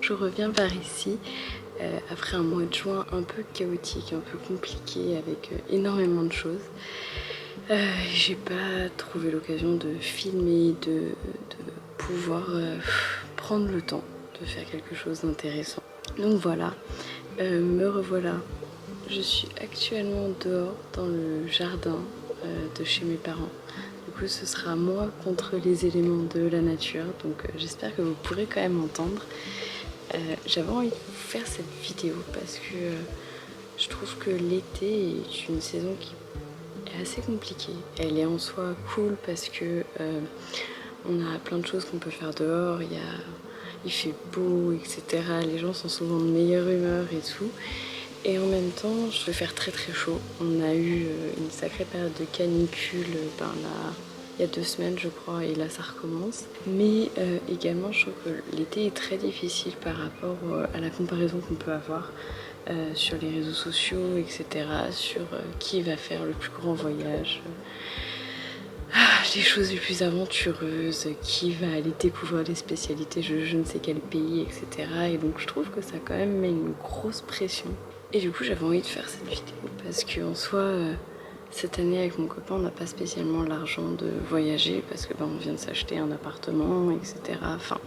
je reviens par ici après un mois de juin un peu chaotique, un peu compliqué avec énormément de choses. J'ai pas trouvé l'occasion de filmer, de pouvoir prendre le temps de faire quelque chose d'intéressant. Donc voilà, me revoilà. Je suis actuellement dehors dans le jardin de chez mes parents. Du coup ce sera moi contre les éléments de la nature, donc j'espère que vous pourrez quand même entendre. J'avais envie de vous faire cette vidéo parce que je trouve que l'été est une saison qui est assez compliquée. Elle est en soi cool parce que on a plein de choses qu'on peut faire dehors, il fait beau, etc. Les gens sont souvent de meilleure humeur et tout. Et en même temps, je vais faire très très chaud. On a eu une sacrée période de canicule il y a 2 semaines je crois, et là ça recommence. Mais également je trouve que l'été est très difficile par rapport à la comparaison qu'on peut avoir sur les réseaux sociaux, etc. Sur qui va faire le plus grand voyage, les choses les plus aventureuses, qui va aller découvrir les spécialités de je ne sais quel pays, etc. Et donc je trouve que ça quand même met une grosse pression. Et du coup j'avais envie de faire cette vidéo parce qu'en soi, cette année avec mon copain on n'a pas spécialement l'argent de voyager parce que on vient de s'acheter un appartement, etc. Enfin,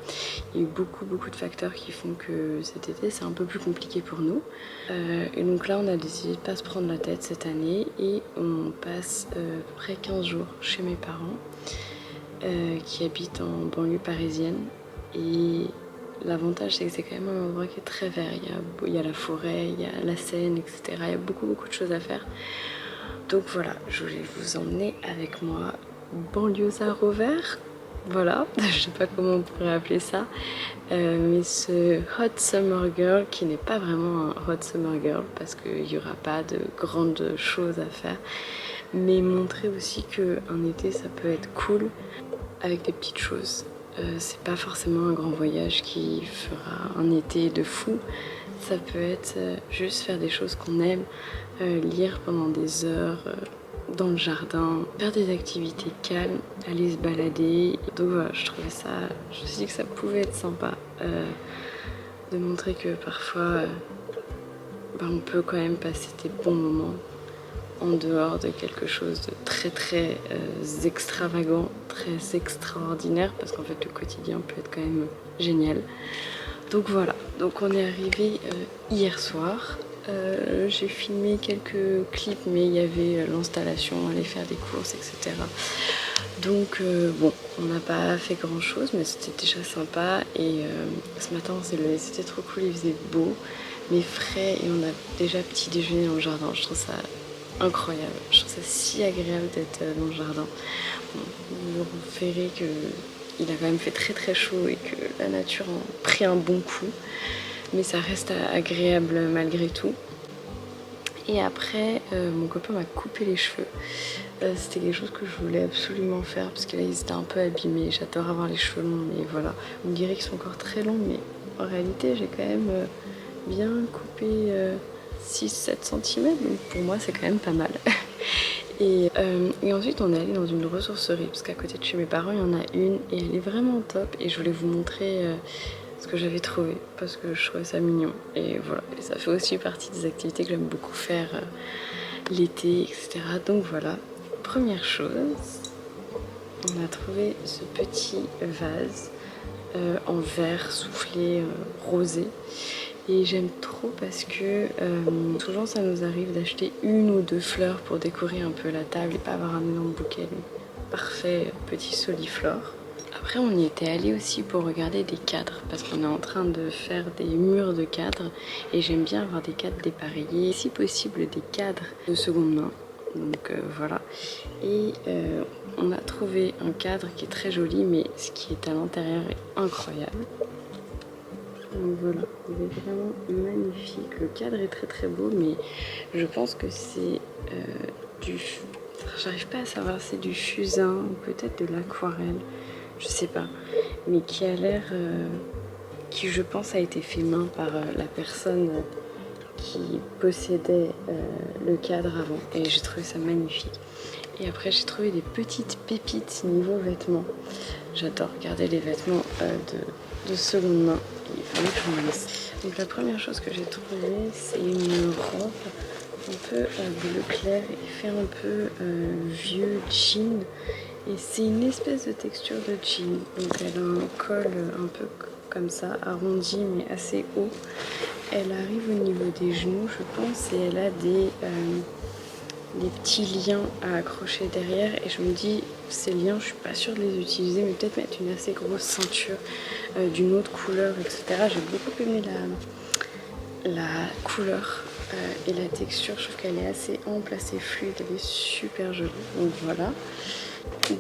il y a eu beaucoup de facteurs qui font que cet été c'est un peu plus compliqué pour nous. Et donc là on a décidé de pas se prendre la tête cette année et on passe à peu près 15 jours chez mes parents qui habitent en banlieue parisienne. Et l'avantage c'est que c'est quand même un endroit qui est très vert, il y a la forêt, il y a la Seine, etc. Il y a beaucoup de choses à faire. Donc voilà, je voulais vous emmener avec moi banlieusard au vert. Voilà, je sais pas comment on pourrait appeler ça, mais ce Hot Summer Girl qui n'est pas vraiment un Hot Summer Girl parce qu'il n'y aura pas de grandes choses à faire, mais montrer aussi qu'un été ça peut être cool avec des petites choses. C'est pas forcément un grand voyage qui fera un été de fou, ça peut être juste faire des choses qu'on aime, lire pendant des heures dans le jardin, faire des activités calmes, aller se balader. Donc voilà, je me suis dit que ça pouvait être sympa de montrer que parfois on peut quand même passer des bons moments en dehors de quelque chose de très extravagant, très extraordinaire, parce qu'en fait le quotidien peut être quand même génial. Donc voilà, donc on est arrivé hier soir. J'ai filmé quelques clips, mais il y avait l'installation, aller faire des courses, etc. Donc bon, on n'a pas fait grand chose, mais c'était déjà sympa. Et ce matin on s'est levé, c'était trop cool, il faisait beau, mais frais, et on a déjà petit déjeuner dans le jardin. Je trouve ça incroyable, je trouve ça si agréable d'être dans le jardin. Bon, vous verrez qu'il a quand même fait très chaud et que la nature a pris un bon coup, mais ça reste agréable malgré tout. Et après, mon copain m'a coupé les cheveux. C'était quelque chose que je voulais absolument faire parce que là ils étaient un peu abîmés. J'adore avoir les cheveux longs, mais voilà, on dirait qu'ils sont encore très longs, mais en réalité j'ai quand même bien coupé 6-7 cm, donc pour moi c'est quand même pas mal. Et ensuite on est allé dans une ressourcerie parce qu'à côté de chez mes parents il y en a une et elle est vraiment top, et je voulais vous montrer ce que j'avais trouvé parce que je trouvais ça mignon. Et voilà, et ça fait aussi partie des activités que j'aime beaucoup faire l'été, etc. Donc voilà, première chose, on a trouvé ce petit vase en verre soufflé rosé. Et j'aime trop parce que souvent ça nous arrive d'acheter 1 ou 2 fleurs pour décorer un peu la table et pas avoir un énorme bouquet. Parfait petit soliflore. Après on y était allé aussi pour regarder des cadres parce qu'on est en train de faire des murs de cadres et j'aime bien avoir des cadres dépareillés, si possible des cadres de seconde main. Donc voilà. Et on a trouvé un cadre qui est très joli, mais ce qui est à l'intérieur est incroyable. Donc voilà, il est vraiment magnifique. Le cadre est très beau, mais je pense que c'est j'arrive pas à savoir, c'est du fusain ou peut-être de l'aquarelle, je sais pas, mais qui a l'air, qui je pense a été fait main par la personne qui possédait le cadre avant, et j'ai trouvé ça magnifique. Et après j'ai trouvé des petites pépites niveau vêtements. J'adore regarder les vêtements de seconde main. Il fallait que je m'en laisse. Donc la première chose que j'ai trouvée, c'est une robe un peu bleu clair et fait un peu vieux jean. Et c'est une espèce de texture de jean. Donc elle a un col un peu comme ça, arrondi mais assez haut. Elle arrive au niveau des genoux, je pense, et elle a des petits liens à accrocher derrière. Et je me dis, ces liens, je suis pas sûre de les utiliser, mais peut-être mettre une assez grosse ceinture d'une autre couleur, etc. J'ai beaucoup aimé la couleur et la texture. Je trouve qu'elle est assez ample, assez fluide, elle est super jolie. Donc voilà.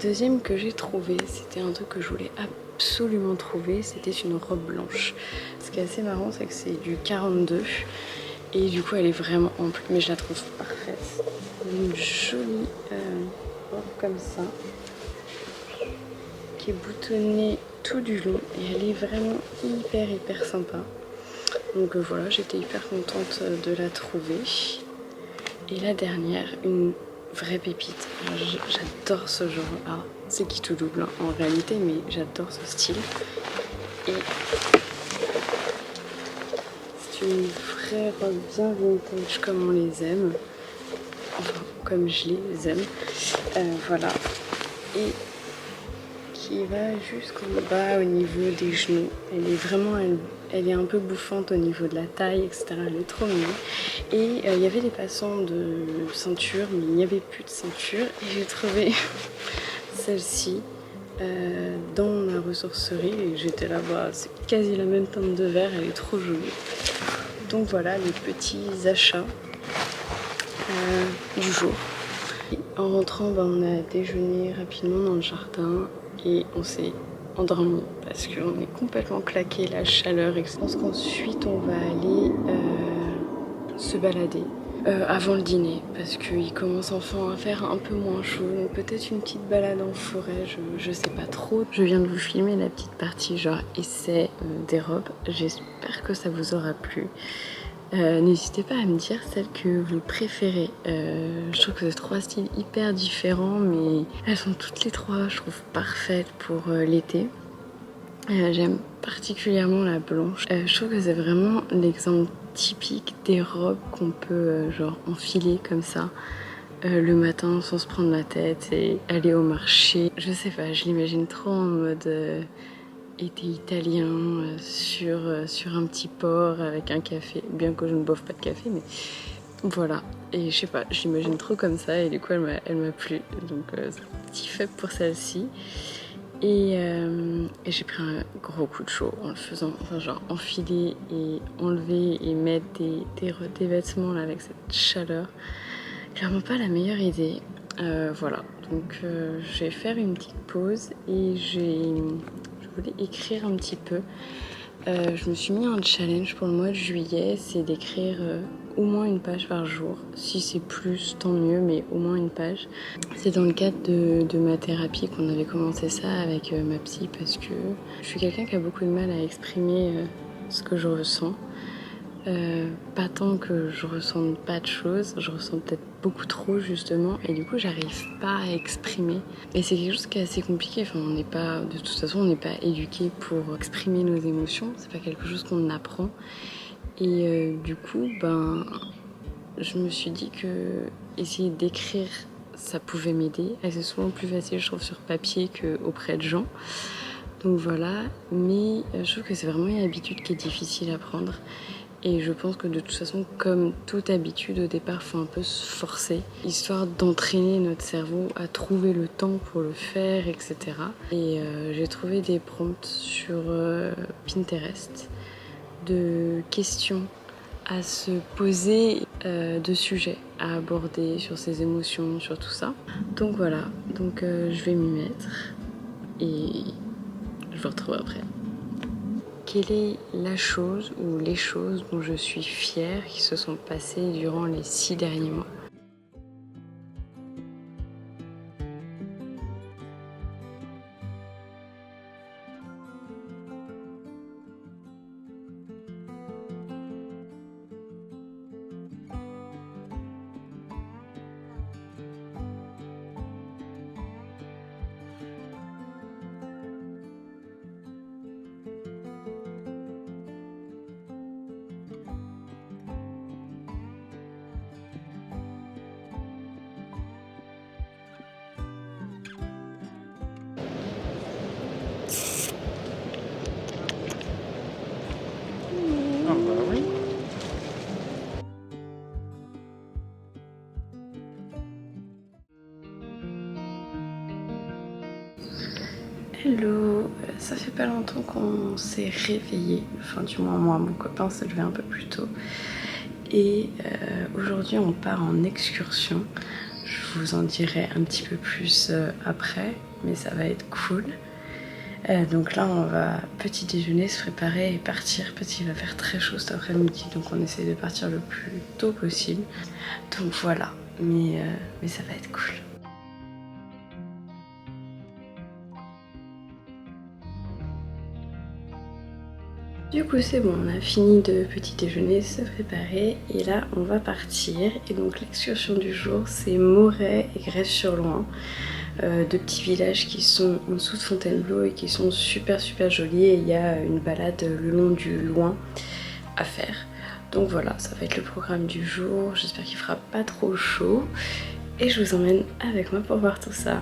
Deuxième que j'ai trouvé, c'était un truc que je voulais absolument trouver, c'était une robe blanche. Ce qui est assez marrant, c'est que c'est du 42 et du coup elle est vraiment ample, mais je la trouve parfaite. Une jolie robe comme ça, qui est boutonnée tout du long et elle est vraiment hyper sympa. Donc voilà, j'étais hyper contente de la trouver. Et la dernière, une vraie pépite. J'adore ce genre. Alors, c'est qui tout double hein, en réalité, mais j'adore ce style. Et c'est une vraie robe bien vintage comme on les aime. Enfin, comme je les aime. Voilà. Et qui va jusqu'en bas au niveau des genoux. Elle est vraiment, elle est un peu bouffante au niveau de la taille, etc. Elle est trop mignonne. Et il y avait des passants de ceinture, mais il n'y avait plus de ceinture. Et j'ai trouvé celle-ci dans la ressourcerie. Et j'étais là, bah, c'est quasi la même teinte de verre, elle est trop jolie. Donc voilà les petits achats du jour. En rentrant, bah, on a déjeuné rapidement dans le jardin et on s'est endormi parce qu'on est complètement claqué, la chaleur. Et je pense qu'ensuite on va aller se balader avant le dîner parce qu'il commence enfin à faire un peu moins chaud. Donc peut-être une petite balade en forêt, je sais pas trop. Je viens de vous filmer la petite partie genre essai des robes. J'espère que ça vous aura plu. N'hésitez pas à me dire celle que vous préférez. Je trouve que c'est trois styles hyper différents, mais elles sont toutes les trois, je trouve, parfaites pour l'été. J'aime particulièrement la blanche. Je trouve que c'est vraiment l'exemple typique des robes qu'on peut genre enfiler comme ça le matin sans se prendre la tête et aller au marché. Je sais pas, je l'imagine trop en mode été italien sur un petit port avec un café, bien que je ne boive pas de café, mais voilà. Et je sais pas, je l'imagine trop comme ça et du coup elle m'a plu. Donc c'est un petit faible pour celle-ci. Et j'ai pris un gros coup de chaud en le faisant, enfin genre enfiler et enlever et mettre des vêtements là avec cette chaleur. Clairement pas la meilleure idée. Voilà, donc je vais faire une petite pause et je voulais écrire un petit peu. Je me suis mis un challenge pour le mois de juillet, c'est d'écrire au moins une page par jour. Si c'est plus, tant mieux, mais au moins une page. C'est dans le cadre de ma thérapie qu'on avait commencé ça avec ma psy parce que je suis quelqu'un qui a beaucoup de mal à exprimer ce que je ressens. Pas tant que je ressens pas de choses, je ressens peut-être beaucoup trop justement et du coup j'arrive pas à exprimer et c'est quelque chose qui est assez compliqué. Enfin, on n'est pas, de toute façon on n'est pas éduqué pour exprimer nos émotions, c'est pas quelque chose qu'on apprend et du coup ben je me suis dit que essayer d'écrire ça pouvait m'aider. C'est souvent plus facile je trouve sur papier qu'auprès de gens, donc voilà, mais je trouve que c'est vraiment une habitude qui est difficile à prendre. Et je pense que de toute façon, comme toute habitude, au départ, il faut un peu se forcer, histoire d'entraîner notre cerveau à trouver le temps pour le faire, etc. Et j'ai trouvé des prompts sur Pinterest de questions à se poser, de sujets à aborder sur ses émotions, sur tout ça. Donc voilà, donc je vais m'y mettre et je vous retrouve après. Quelle est la chose ou les choses dont je suis fière qui se sont passées durant les 6 derniers mois ? Hello, ça fait pas longtemps qu'on s'est réveillé, enfin du moins moi, mon copain s'est levé un peu plus tôt et aujourd'hui on part en excursion. Je vous en dirai un petit peu plus après, mais ça va être cool. Donc là on va petit déjeuner, se préparer et partir parce qu'il va faire très chaud cet après-midi, donc on essaie de partir le plus tôt possible. Donc voilà, mais ça va être cool. Du coup c'est bon, on a fini de petit déjeuner, se préparer et là on va partir. Et donc l'excursion du jour c'est Moret et Grèce-sur-Loing, deux petits villages qui sont en dessous de Fontainebleau et qui sont super jolis, et il y a une balade le long du Loing à faire. Donc voilà, ça va être le programme du jour, j'espère qu'il fera pas trop chaud et je vous emmène avec moi pour voir tout ça.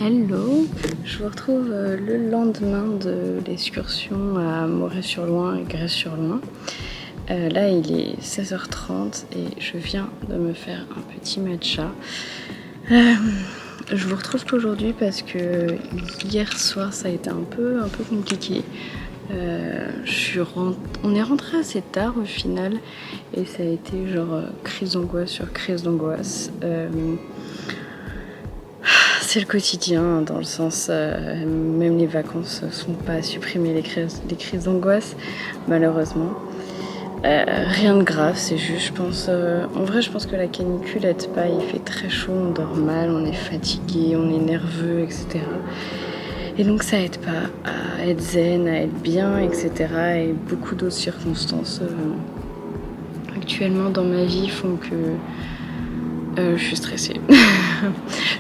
Hello, je vous retrouve le lendemain de l'excursion à Moret-sur-Loing et Grèce-sur-Loing. Là il est 16h30 et je viens de me faire un petit matcha. Je vous retrouve qu'aujourd'hui parce que hier soir ça a été un peu compliqué. On est rentré assez tard au final et ça a été genre crise d'angoisse sur crise d'angoisse. C'est le quotidien, dans le sens, même les vacances ne sont pas à supprimer les crises d'angoisse, malheureusement. Rien de grave, c'est juste, je pense, en vrai je pense que la canicule aide pas, il fait très chaud, on dort mal, on est fatigué, on est nerveux, etc. Et donc ça aide pas à être zen, à être bien, etc. Et beaucoup d'autres circonstances actuellement dans ma vie font que je suis stressée.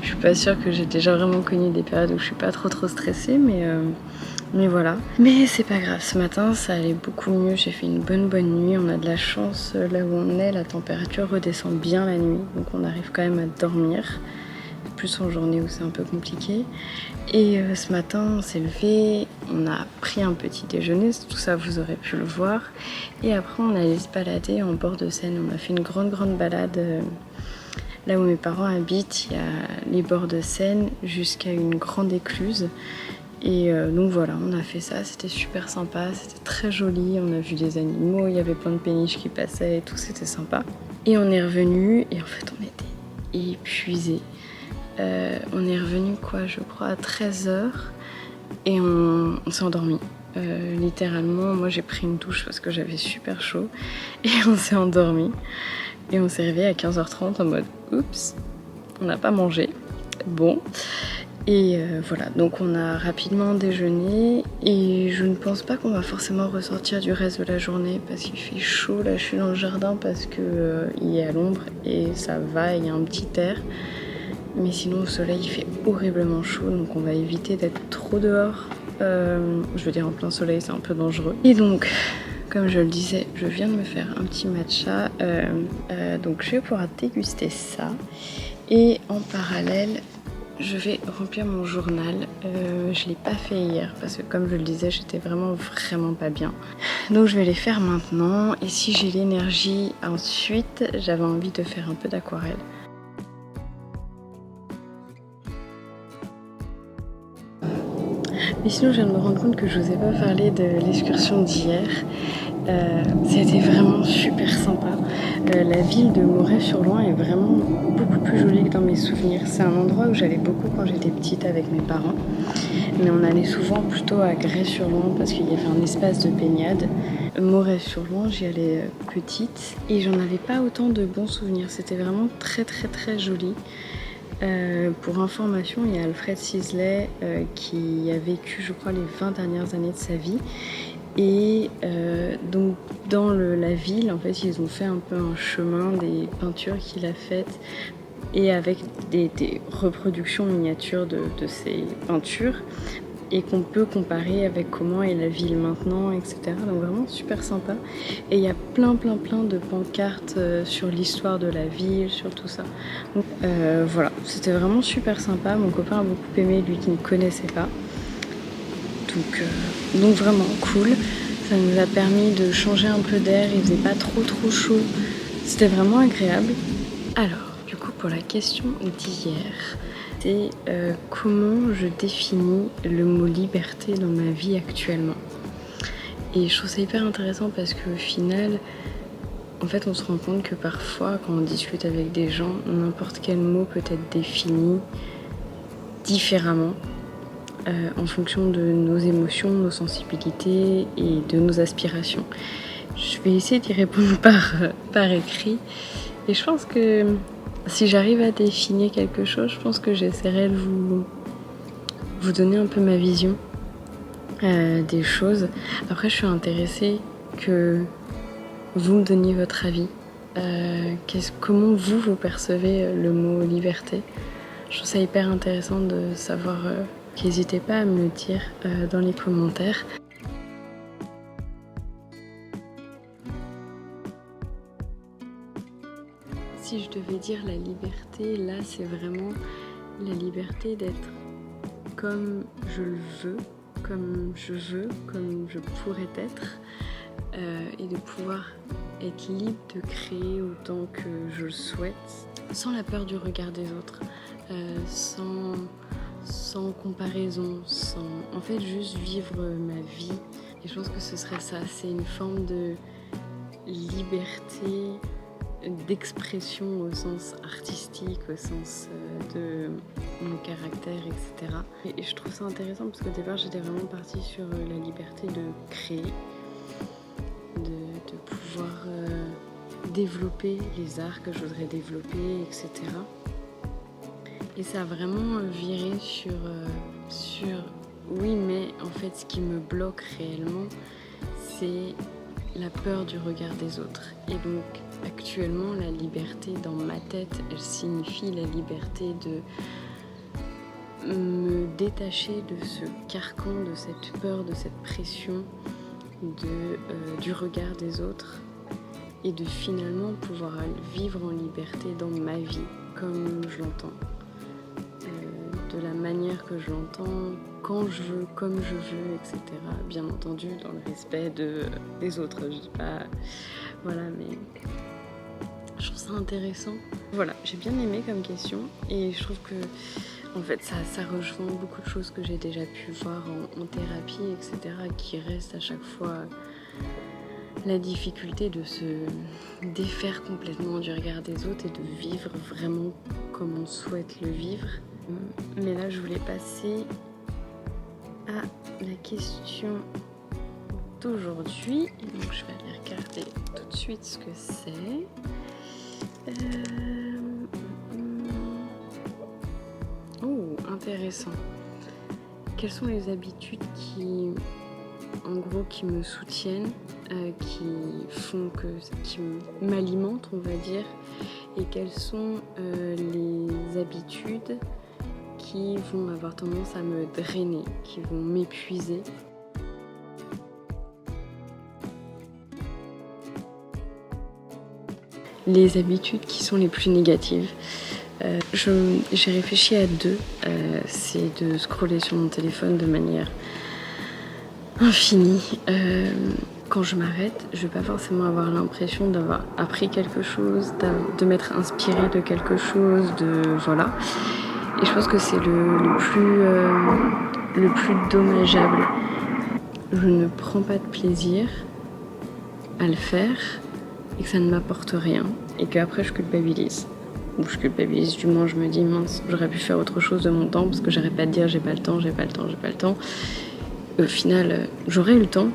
Je suis pas sûre que j'ai déjà vraiment connu des périodes où je suis pas trop stressée, mais voilà. Mais c'est pas grave, ce matin ça allait beaucoup mieux, j'ai fait une bonne nuit. On a de la chance, là où on est, la température redescend bien la nuit, donc on arrive quand même à dormir, plus en journée où c'est un peu compliqué. Et ce matin on s'est levé, on a pris un petit déjeuner, tout ça vous aurez pu le voir, et après on allait se balader en bord de Seine. On a fait une grande balade. Là où mes parents habitent, il y a les bords de Seine jusqu'à une grande écluse. Et donc voilà, on a fait ça, c'était super sympa, c'était très joli, on a vu des animaux, il y avait plein de péniches qui passaient et tout, c'était sympa. Et on est revenu et en fait on était épuisés. On est revenu je crois à 13h et on s'est endormi. Littéralement, moi j'ai pris une douche parce que j'avais super chaud et on s'est endormi. Et on s'est réveillé à 15h30 en mode oups, on n'a pas mangé. Bon. Et voilà, donc on a rapidement déjeuné et je ne pense pas qu'on va forcément ressortir du reste de la journée parce qu'il fait chaud. Là je suis dans le jardin parce que il est à l'ombre et ça va, il y a un petit air. Mais sinon au soleil il fait horriblement chaud, donc on va éviter d'être trop dehors. Je veux dire en plein soleil c'est un peu dangereux. Et donc comme je le disais, je viens de me faire un petit matcha, donc je vais pouvoir déguster ça. Et en parallèle, je vais remplir mon journal. Je ne l'ai pas fait hier parce que comme je le disais, j'étais vraiment pas bien. Donc je vais les faire maintenant. Et si j'ai l'énergie ensuite, j'avais envie de faire un peu d'aquarelle. Mais sinon, je viens de me rendre compte que je vous ai pas parlé de l'excursion d'hier. C'était vraiment super sympa. La ville de Moret-sur-Loing est vraiment beaucoup plus jolie que dans mes souvenirs. C'est un endroit où j'allais beaucoup quand j'étais petite avec mes parents. Mais on allait souvent plutôt à Grès-sur-Loing parce qu'il y avait un espace de baignade. Moret-sur-Loing, j'y allais petite et j'en avais pas autant de bons souvenirs. C'était vraiment très joli. Pour information, il y a Alfred Sisley qui a vécu, je crois, les 20 dernières années de sa vie. Et donc dans la ville, en fait, ils ont fait un peu un chemin des peintures qu'il a faites et avec des reproductions miniatures de ces peintures et qu'on peut comparer avec comment est la ville maintenant, etc. Donc vraiment super sympa. Et il y a plein de pancartes sur l'histoire de la ville, sur tout ça. Donc voilà, c'était vraiment super sympa. Mon copain a beaucoup aimé, lui qui ne connaissait pas. Donc vraiment cool. Ça nous a permis de changer un peu d'air, il faisait pas trop chaud. C'était vraiment agréable. Alors, du coup, pour la question d'hier, c'est comment je définis le mot liberté dans ma vie actuellement. Et je trouve ça hyper intéressant parce qu'au final, en fait, on se rend compte que parfois, quand on discute avec des gens, n'importe quel mot peut être défini différemment en fonction de nos émotions, nos sensibilités et de nos aspirations. Je vais essayer d'y répondre par écrit. Et je pense que si j'arrive à définir quelque chose, je pense que j'essaierai de vous donner un peu ma vision des choses. Après, je suis intéressée que vous me donniez votre avis. Comment vous percevez le mot liberté? Je trouve ça hyper intéressant de savoir. N'hésitez pas à me le dire dans les commentaires. Si je devais dire la liberté, là c'est vraiment la liberté d'être comme je le veux, comme je pourrais être, et de pouvoir être libre de créer autant que je le souhaite, sans la peur du regard des autres, sans comparaison, en fait juste vivre ma vie. Et je pense que ce serait ça, c'est une forme de liberté d'expression au sens artistique, au sens de mon caractère, etc. Et je trouve ça intéressant parce qu'au départ j'étais vraiment partie sur la liberté de créer, de pouvoir développer les arts que je voudrais développer, etc. Et ça a vraiment viré sur oui, mais en fait ce qui me bloque réellement, c'est la peur du regard des autres. Et donc actuellement la liberté dans ma tête, elle signifie la liberté de me détacher de ce carcan, de cette peur, de cette pression du regard des autres et de finalement pouvoir vivre en liberté dans ma vie comme je l'entends. De la manière que je l'entends, quand je veux, comme je veux, etc. Bien entendu, dans le respect des autres. Je dis pas... Voilà, mais... Je trouve ça intéressant. Voilà, j'ai bien aimé comme question. Et je trouve que, en fait, ça rejoint beaucoup de choses que j'ai déjà pu voir en thérapie, etc. Qui restent à chaque fois... La difficulté de se défaire complètement du regard des autres et de vivre vraiment comme on souhaite le vivre. Mais là, je voulais passer à la question d'aujourd'hui. Et donc, je vais aller regarder tout de suite ce que c'est. Oh, intéressant. Quelles sont les habitudes qui me soutiennent, qui m'alimentent, on va dire, et quelles sont les habitudes qui vont avoir tendance à me drainer, qui vont m'épuiser. Les habitudes qui sont les plus négatives. J'ai réfléchi à deux. C'est de scroller sur mon téléphone de manière infinie. Quand je m'arrête, je ne vais pas forcément avoir l'impression d'avoir appris quelque chose, de m'être inspirée de quelque chose, voilà. Et je pense que c'est le plus dommageable. Je ne prends pas de plaisir à le faire et que ça ne m'apporte rien et qu'après je culpabilise. Ou je culpabilise, du moins je me dis mince, j'aurais pu faire autre chose de mon temps parce que j'arrête pas de dire j'ai pas le temps. Au final, j'aurais eu le temps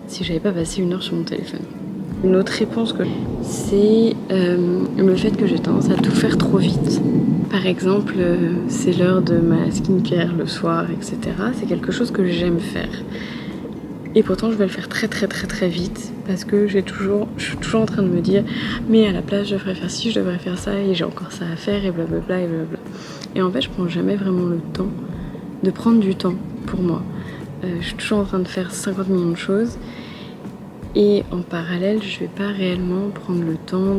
si j'avais pas passé 1 heure sur mon téléphone. Une autre réponse c'est le fait que j'ai tendance à tout faire trop vite. Par exemple, c'est l'heure de ma skincare le soir, etc. C'est quelque chose que j'aime faire. Et pourtant, je vais le faire très très très très vite parce que je suis toujours en train de me dire mais à la place, je devrais faire ci, je devrais faire ça et j'ai encore ça à faire et blablabla et blablabla. Et en fait, je prends jamais vraiment le temps de prendre du temps pour moi. Je suis toujours en train de faire 50 millions de choses et en parallèle, je vais pas réellement prendre le temps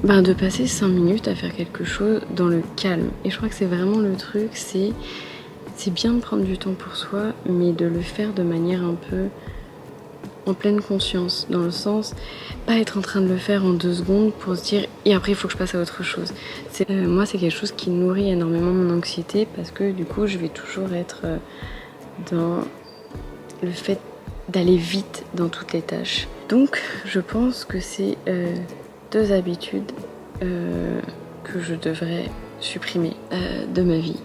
de passer 5 minutes à faire quelque chose dans le calme. Et je crois que c'est vraiment le truc, c'est bien de prendre du temps pour soi, mais de le faire de manière un peu en pleine conscience, dans le sens, pas être en train de le faire en 2 secondes pour se dire et après il faut que je passe à autre chose. Moi c'est quelque chose qui nourrit énormément mon anxiété parce que du coup je vais toujours être dans le fait d'aller vite dans toutes les tâches. Donc je pense que c'est 2 habitudes que je devrais supprimer de ma vie,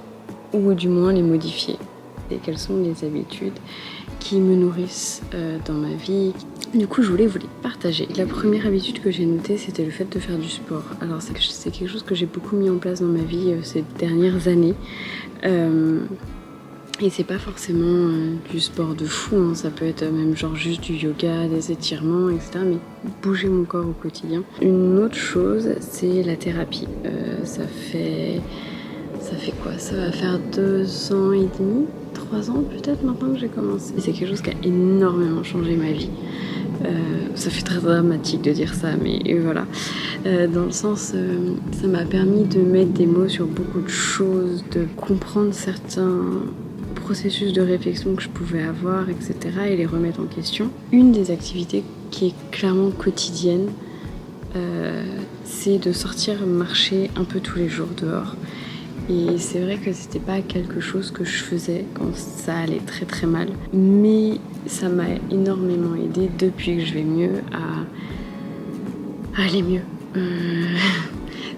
ou du moins les modifier. Et quelles sont les habitudes qui me nourrissent dans ma vie. Du coup, je voulais vous les partager. La première habitude que j'ai notée, c'était le fait de faire du sport. Alors, c'est quelque chose que j'ai beaucoup mis en place dans ma vie ces dernières années. Et c'est pas forcément du sport de fou, hein. Ça peut être même genre juste du yoga, des étirements, etc. Mais bouger mon corps au quotidien. Une autre chose, c'est la thérapie. Ça fait quoi? Ça va faire 2 ans et demi, 3 ans peut-être maintenant que j'ai commencé. Et c'est quelque chose qui a énormément changé ma vie. Ça fait très dramatique de dire ça, mais voilà. Dans le sens, ça m'a permis de mettre des mots sur beaucoup de choses, de comprendre certains processus de réflexion que je pouvais avoir, etc. et les remettre en question. Une des activités qui est clairement quotidienne, c'est de sortir marcher un peu tous les jours dehors. Et c'est vrai que c'était pas quelque chose que je faisais quand ça allait très très mal, mais ça m'a énormément aidé depuis que je vais mieux à aller mieux.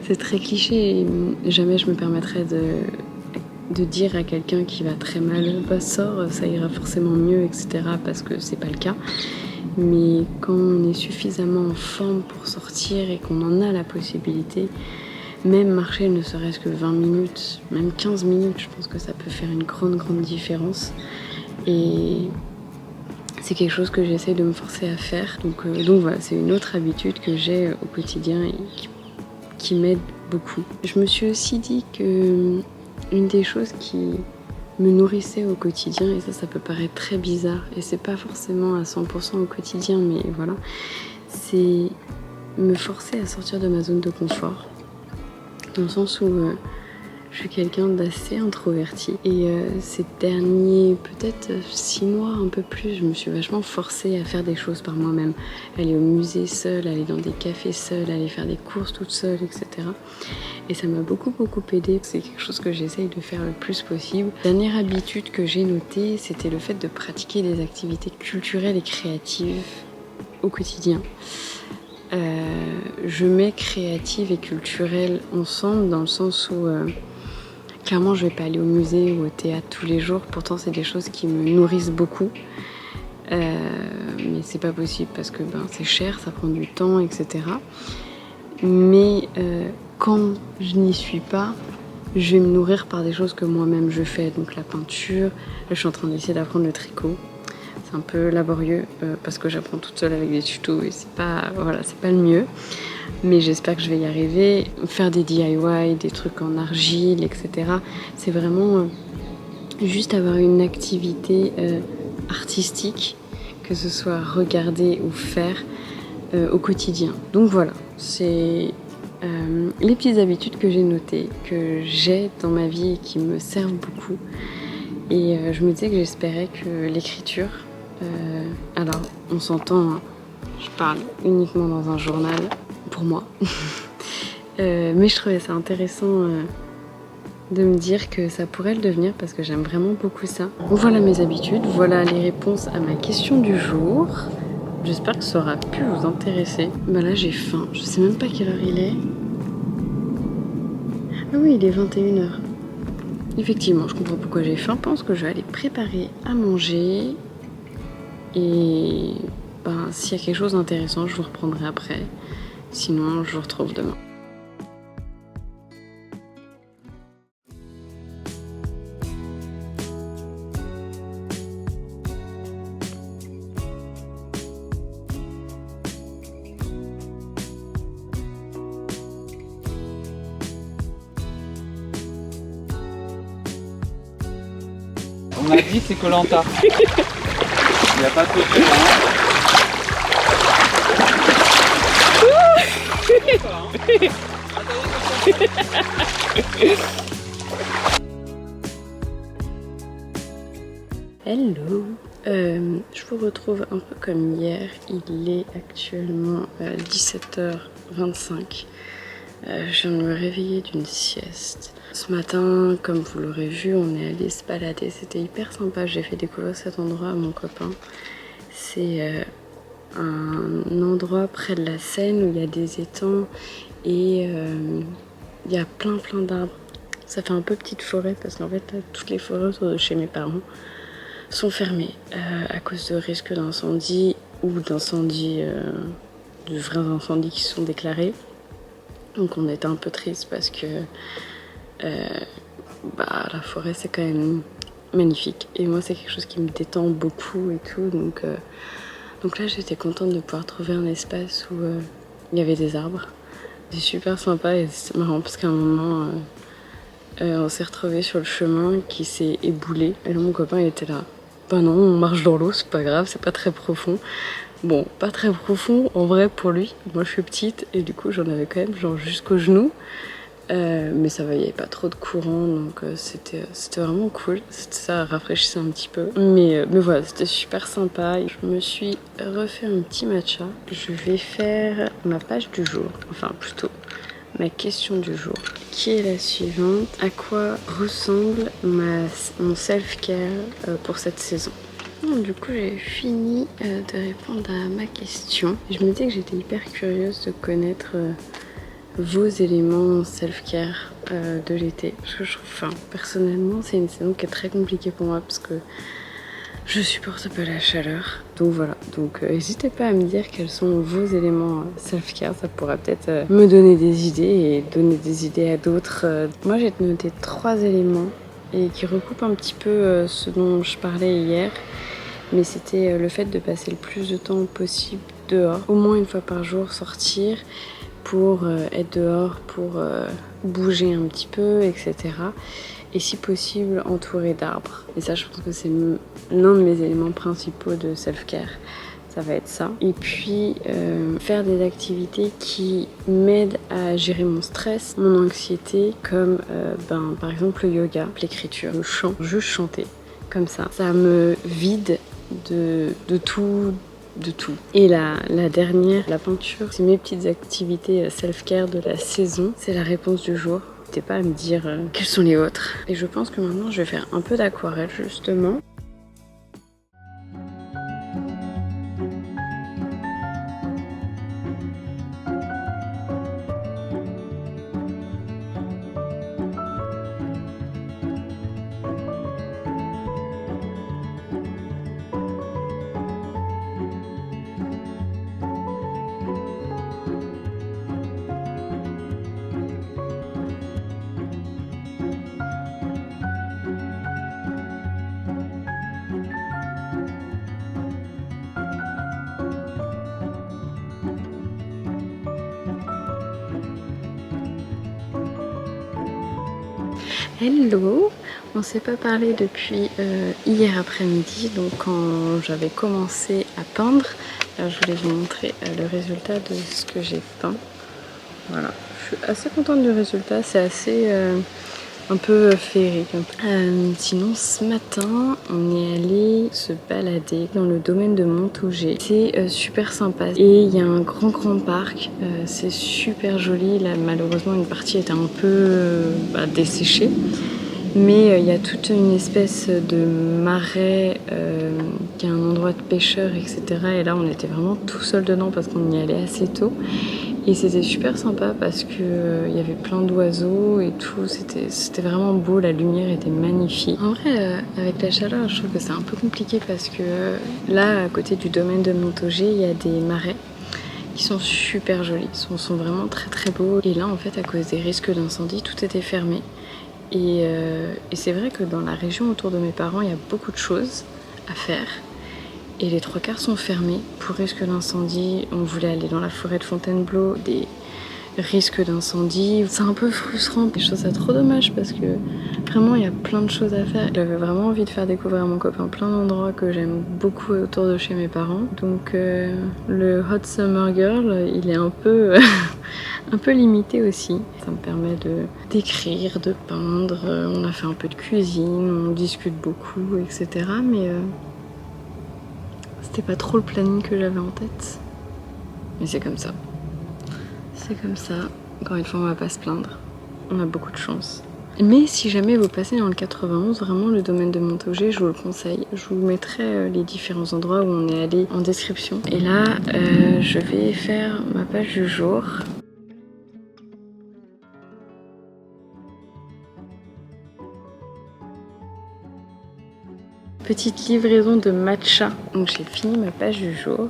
C'est très cliché, et jamais je me permettrais de dire à quelqu'un qui va très mal, bah sors, ça ira forcément mieux, etc. parce que c'est pas le cas. Mais quand on est suffisamment en forme pour sortir et qu'on en a la possibilité, même marcher ne serait-ce que 20 minutes, même 15 minutes, je pense que ça peut faire une grande différence. Et c'est quelque chose que j'essaie de me forcer à faire. Donc voilà, c'est une autre habitude que j'ai au quotidien et qui m'aide beaucoup. Je me suis aussi dit que une des choses qui me nourrissait au quotidien, et ça peut paraître très bizarre, et c'est pas forcément à 100% au quotidien, mais voilà, c'est me forcer à sortir de ma zone de confort. Dans le sens où je suis quelqu'un d'assez introverti. Et ces derniers, peut-être 6 mois, un peu plus, je me suis vachement forcée à faire des choses par moi-même. Aller au musée seule, aller dans des cafés seule, aller faire des courses toute seule, etc. Et ça m'a beaucoup aidée. C'est quelque chose que j'essaye de faire le plus possible. La dernière habitude que j'ai notée, c'était le fait de pratiquer des activités culturelles et créatives au quotidien. Je mets créative et culturelle ensemble dans le sens où clairement je vais pas aller au musée ou au théâtre tous les jours, pourtant c'est des choses qui me nourrissent beaucoup, mais c'est pas possible parce que c'est cher, ça prend du temps, etc. Mais quand je n'y suis pas, je vais me nourrir par des choses que moi-même je fais, donc la peinture. Là, je suis en train d'essayer d'apprendre le tricot. C'est un peu laborieux parce que j'apprends toute seule avec des tutos et c'est pas le mieux. Mais j'espère que je vais y arriver. Faire des DIY, des trucs en argile, etc. C'est vraiment juste avoir une activité artistique, que ce soit regarder ou faire au quotidien. Donc voilà, c'est les petites habitudes que j'ai notées, que j'ai dans ma vie et qui me servent beaucoup. Et je me disais que j'espérais que l'écriture, alors on s'entend, hein, je parle uniquement dans un journal, pour moi. Mais je trouvais ça intéressant de me dire que ça pourrait le devenir parce que j'aime vraiment beaucoup ça. Donc voilà mes habitudes, voilà les réponses à ma question du jour. J'espère que ça aura pu vous intéresser. Bah là j'ai faim, je sais même pas quelle heure il est. Ah oui, il est 21h. Effectivement, je comprends pourquoi j'ai faim. Je pense que je vais aller préparer à manger. Et ben, s'il y a quelque chose d'intéressant, je vous reprendrai après. Sinon, je vous retrouve demain. On m'a dit c'est Koh-Lanta. Il n'y a pas de côté Hello, je vous retrouve un peu comme hier. Il est actuellement 17h25. Je viens de me réveiller d'une sieste. Ce matin, comme vous l'aurez vu, on est allé se balader. C'était hyper sympa. J'ai fait découvrir cet endroit à mon copain. C'est un endroit près de la Seine où il y a des étangs et il y a plein d'arbres. Ça fait un peu petite forêt parce qu'en fait, toutes les forêts autour de chez mes parents sont fermées à cause de risques d'incendie ou d'incendies, de vrais incendies qui sont déclarés. Donc on était un peu triste parce que la forêt c'est quand même magnifique. Et moi c'est quelque chose qui me détend beaucoup et tout. Donc là j'étais contente de pouvoir trouver un espace où il y avait des arbres. C'était super sympa et c'est marrant parce qu'à un moment on s'est retrouvés sur le chemin qui s'est éboulé. Et là mon copain il était là. Bah non, on marche dans l'eau, c'est pas grave, c'est pas très profond. Bon, pas très profond en vrai pour lui. Moi je suis petite et du coup j'en avais quand même genre jusqu'aux genoux. Mais ça va, il n'y avait pas trop de courant, donc c'était vraiment cool. Ça rafraîchissait un petit peu. Mais voilà, c'était super sympa. Je me suis refait un petit matcha. Je vais faire ma page du jour, enfin plutôt ma question du jour, qui est la suivante. À quoi ressemble mon self-care pour cette saison? Du coup, j'ai fini de répondre à ma question. Je me disais que j'étais hyper curieuse de connaître vos éléments self-care de l'été. Parce que je trouve, personnellement, c'est une saison qui est très compliquée pour moi parce que je supporte pas la chaleur. Donc voilà, n'hésitez pas à me dire quels sont vos éléments self-care. Ça pourra peut-être me donner des idées et donner des idées à d'autres. Moi, j'ai noté 3 éléments et qui recoupent un petit peu ce dont je parlais hier. Mais c'était le fait de passer le plus de temps possible dehors, au moins une fois par jour sortir pour être dehors, pour bouger un petit peu, etc. Et si possible entouré d'arbres. Et ça je pense que c'est l'un de mes éléments principaux de self-care. Ça va être ça. Et puis faire des activités qui m'aident à gérer mon stress, mon anxiété, comme par exemple le yoga, l'écriture, le chant, juste chanter comme ça. Ça me vide de tout. Et la dernière, la peinture, c'est mes petites activités self-care de la saison. C'est la réponse du jour. N'hésitez pas à me dire quelles sont les autres. Et je pense que maintenant je vais faire un peu d'aquarelle justement. Hello! On s'est pas parlé depuis hier après-midi, donc quand j'avais commencé à peindre, je voulais vous montrer le résultat de ce que j'ai peint. Voilà, je suis assez contente du résultat, c'est assez un peu féerique. Sinon, ce matin, on est allé se balader dans le domaine de Montaugé. C'est super sympa et il y a un grand parc, c'est super joli. Là, malheureusement, une partie était un peu desséchée. Mais il y a toute une espèce de marais qui est un endroit de pêcheurs, etc. Et là, on était vraiment tout seul dedans parce qu'on y allait assez tôt. Et c'était super sympa parce que il y avait plein d'oiseaux et tout. C'était vraiment beau, la lumière était magnifique. En vrai, avec la chaleur, je trouve que c'est un peu compliqué parce que là, à côté du domaine de Montaugé, il y a des marais qui sont super jolis. Ils sont vraiment très beaux. Et là, en fait, à cause des risques d'incendie, tout était fermé. Et c'est vrai que dans la région autour de mes parents, il y a beaucoup de choses à faire. Et les 3/4 sont fermés pour risque d'incendie. On voulait aller dans la forêt de Fontainebleau, des risques d'incendie. C'est un peu frustrant. Je trouve ça trop dommage parce que vraiment, il y a plein de choses à faire. J'avais vraiment envie de faire découvrir à mon copain plein d'endroits que j'aime beaucoup autour de chez mes parents. Donc le Hot Summer Girl, il est un peu... un peu limité aussi. Ça me permet d'écrire, de peindre. On a fait un peu de cuisine, on discute beaucoup, etc. Mais c'était pas trop le planning que j'avais en tête. Mais c'est comme ça. C'est comme ça. Encore une fois, on va pas se plaindre. On a beaucoup de chance. Mais si jamais vous passez dans le 91, vraiment le domaine de Montaugé, je vous le conseille. Je vous mettrai les différents endroits où on est allé en description. Et là, je vais faire ma page du jour. Petite livraison de matcha. Donc j'ai fini ma page du jour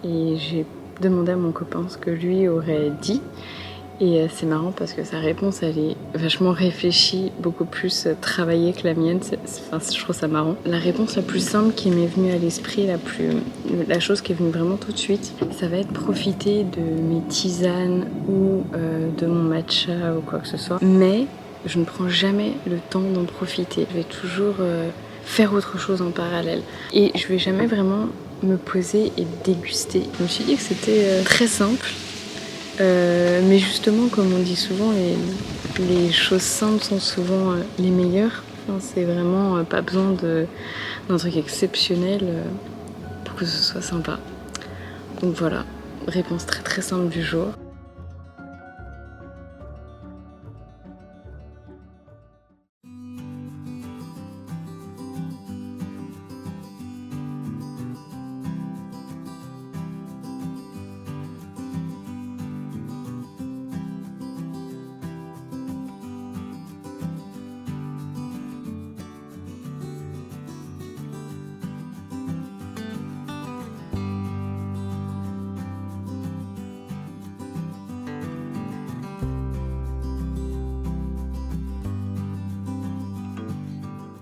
et j'ai demandé à mon copain ce que lui aurait dit. Et c'est marrant parce que sa réponse, elle est vachement réfléchie, beaucoup plus travaillée que la mienne. Je trouve ça marrant. La réponse la plus simple qui m'est venue à l'esprit, la chose qui est venue vraiment tout de suite, ça va être profiter de mes tisanes ou de mon matcha ou quoi que ce soit. Mais je ne prends jamais le temps d'en profiter. Je vais toujours faire autre chose en parallèle. Et je vais jamais vraiment me poser et déguster. Je me suis dit que c'était très simple. Mais justement, comme on dit souvent, les choses simples sont souvent les meilleures. Enfin, c'est vraiment pas besoin d'un truc exceptionnel pour que ce soit sympa. Donc voilà, réponse très simple du jour.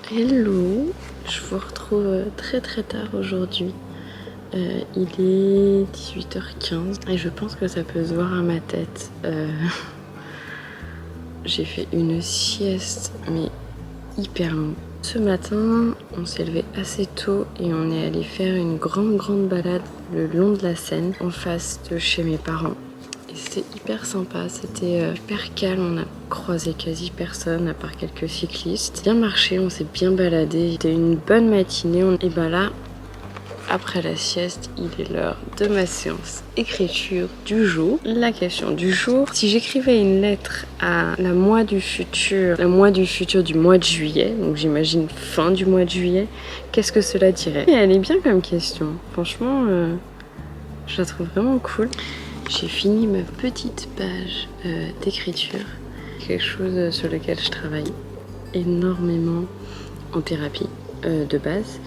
Hello, je vous retrouve très tard aujourd'hui. Il est 18h15 et je pense que ça peut se voir à ma tête. J'ai fait une sieste mais hyper longue. Ce matin, on s'est levé assez tôt et on est allé faire une grande balade le long de la Seine en face de chez mes parents. C'était hyper sympa, c'était hyper calme, on a croisé quasi personne à part quelques cyclistes. Bien marché, on s'est bien baladé, c'était une bonne matinée. Et ben là, après la sieste, il est l'heure de ma séance écriture du jour. La question du jour, si j'écrivais une lettre à la mois du futur du mois de juillet, donc j'imagine fin du mois de juillet, qu'est-ce que cela dirait? Et elle est bien comme question, franchement, je la trouve vraiment cool. J'ai fini ma petite page d'écriture, quelque chose sur lequel je travaille énormément en thérapie de base.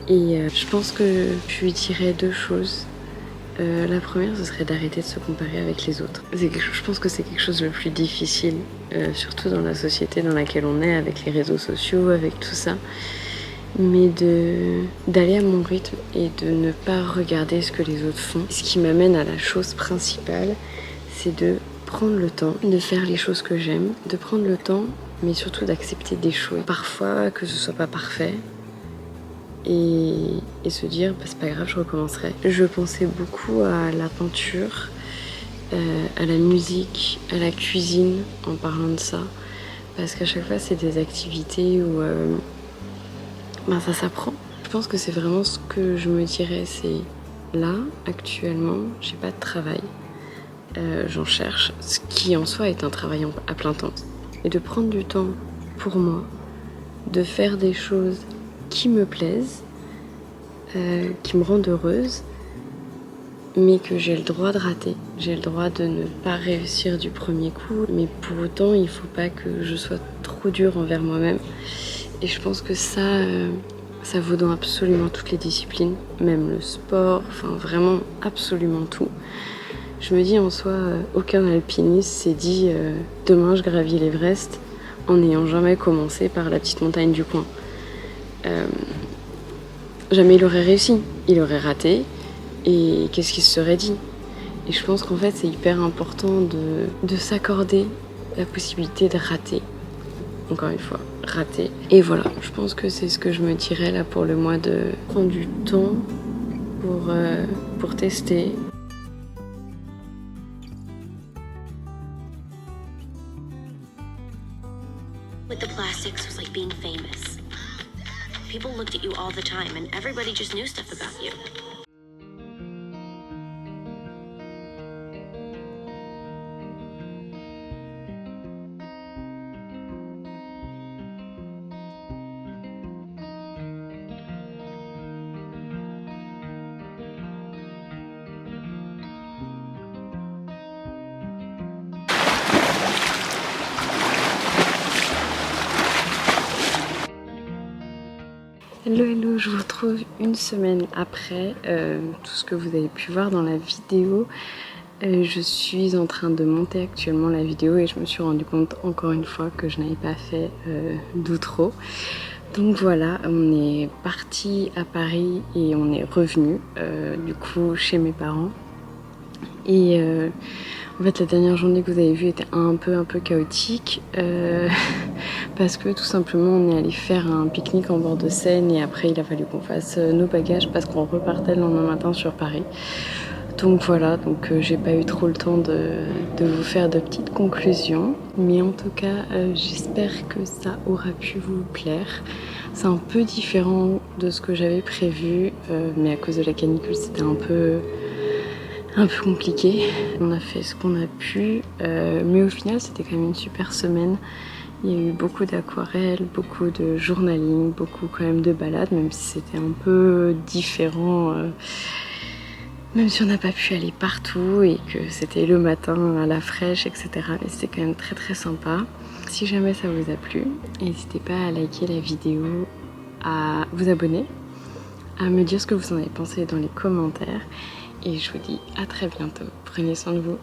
Et je pense que je lui dirais deux choses. La première, ce serait d'arrêter de se comparer avec les autres. Je pense que c'est quelque chose de le plus difficile, surtout dans la société dans laquelle on est, avec les réseaux sociaux, avec tout ça. Mais d'aller à mon rythme et de ne pas regarder ce que les autres font. Ce qui m'amène à la chose principale, c'est de prendre le temps de faire les choses que j'aime, de prendre le temps mais surtout d'accepter d'échouer. Parfois que ce soit pas parfait et se dire bah, c'est pas grave, je recommencerai. Je pensais beaucoup à la peinture, à la musique, à la cuisine en parlant de ça, parce qu'à chaque fois c'est des activités où ben, ça s'apprend. Je pense que c'est vraiment ce que je me dirais, c'est là actuellement j'ai pas de travail. J'en cherche, ce qui en soi est un travail à plein temps. Et de prendre du temps pour moi, de faire des choses qui me plaisent, qui me rendent heureuse, mais que j'ai le droit de rater. J'ai le droit de ne pas réussir du premier coup, mais pour autant, il ne faut pas que je sois trop dure envers moi-même. Et je pense que ça vaut dans absolument toutes les disciplines, même le sport, enfin vraiment absolument tout. Je me dis en soi, aucun alpiniste s'est dit demain je gravis l'Everest en n'ayant jamais commencé par la petite montagne du coin. Jamais il aurait réussi, il aurait raté et qu'est-ce qu'il se serait dit? Et je pense qu'en fait c'est hyper important de s'accorder la possibilité de rater. Encore une fois, rater. Et voilà, je pense que c'est ce que je me dirais là pour le mois, de prendre du temps pour tester. With the plastics was like being famous. People looked at you all the time and everybody just knew stuff about you. Hello, je vous retrouve une semaine après tout ce que vous avez pu voir dans la vidéo. Je suis en train de monter actuellement la vidéo et je me suis rendu compte encore une fois que je n'avais pas fait d'outro. Donc voilà, on est parti à Paris et on est revenu du coup chez mes parents. Et en fait la dernière journée que vous avez vue était un peu chaotique parce que tout simplement on est allé faire un pique-nique en bord de Seine et après il a fallu qu'on fasse nos bagages parce qu'on repartait le lendemain matin sur Paris. Donc voilà, j'ai pas eu trop le temps de vous faire de petites conclusions, mais en tout cas j'espère que ça aura pu vous plaire. C'est un peu différent de ce que j'avais prévu, mais à cause de la canicule c'était un peu compliqué. On a fait ce qu'on a pu, mais au final c'était quand même une super semaine. Il y a eu beaucoup d'aquarelles, beaucoup de journaling, beaucoup quand même de balades, même si c'était un peu différent, même si on n'a pas pu aller partout et que c'était le matin à la fraîche, etc. Mais c'était quand même très sympa. Si jamais ça vous a plu, n'hésitez pas à liker la vidéo, à vous abonner, à me dire ce que vous en avez pensé dans les commentaires. Et je vous dis à très bientôt. Prenez soin de vous.